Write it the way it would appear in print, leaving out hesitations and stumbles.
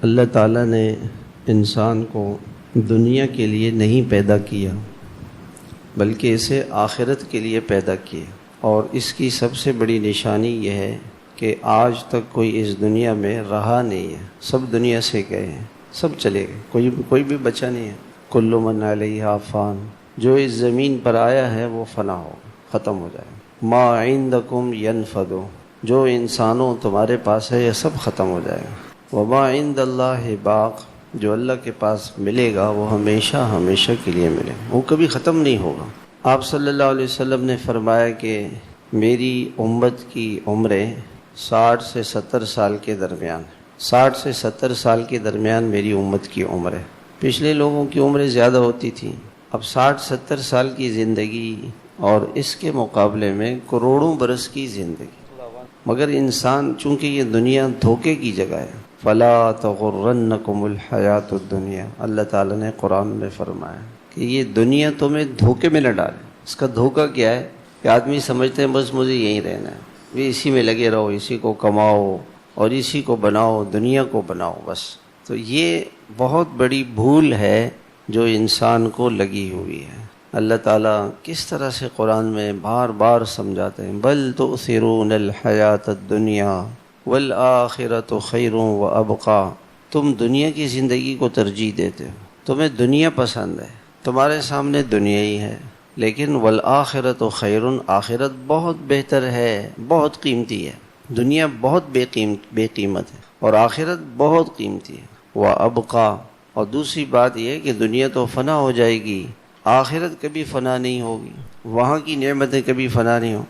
اللہ تعالیٰ نے انسان کو دنیا کے لیے نہیں پیدا کیا بلکہ اسے آخرت کے لیے پیدا کیا، اور اس کی سب سے بڑی نشانی یہ ہے کہ آج تک کوئی اس دنیا میں رہا نہیں ہے، سب دنیا سے گئے ہیں، سب چلے گئے، کوئی بھی بچا نہیں ہے۔ کل من علیہا فان، جو اس زمین پر آیا ہے وہ فنا ہو، ختم ہو جائے۔ ما عندکم ینفد، جو انسانوں تمہارے پاس ہے یہ سب ختم ہو جائے گا۔ وما عند اللہ باق، جو اللہ کے پاس ملے گا وہ ہمیشہ ہمیشہ کے لیے ملے گا، وہ کبھی ختم نہیں ہوگا۔ آپ صلی اللہ علیہ وسلم نے فرمایا کہ میری امت کی عمریں 60 سے 70 سال کے درمیان، 60 سے 70 سال کے درمیان میری امت کی عمر ہے۔ پچھلے لوگوں کی عمریں زیادہ ہوتی تھیں، اب 60-70 سال کی زندگی اور اس کے مقابلے میں کروڑوں برس کی زندگی۔ مگر انسان چونکہ یہ دنیا دھوکے کی جگہ ہے، فلا تغرنکم الحیات الدنیا، اللہ تعالیٰ نے قرآن میں فرمایا کہ یہ دنیا تمہیں دھوکے میں نہ ڈالے۔ اس کا دھوکہ کیا ہے کہ آدمی سمجھتے ہیں بس مجھے یہیں رہنا ہے، یہ اسی میں لگے رہو، اسی کو کماؤ اور اسی کو بناؤ، دنیا کو بناؤ بس۔ تو یہ بہت بڑی بھول ہے جو انسان کو لگی ہوئی ہے۔ اللہ تعالیٰ کس طرح سے قرآن میں بار بار سمجھاتے ہیں، بل تؤثرون الحیات الدنیا والآخرۃ خیر وابقی، تم دنیا کی زندگی کو ترجیح دیتے ہو، تمہیں دنیا پسند ہے، تمہارے سامنے دنیا ہی ہے، لیکن والآخرۃ خیر، آخرت بہت بہتر ہے، بہت قیمتی ہے۔ دنیا بہت بے قیمت ہے اور آخرت بہت قیمتی ہے۔ وابقی، اور دوسری بات یہ ہے کہ دنیا تو فنا ہو جائے گی، آخرت کبھی فنا نہیں ہوگی، وہاں کی نعمتیں کبھی فنا نہیں ہوں۔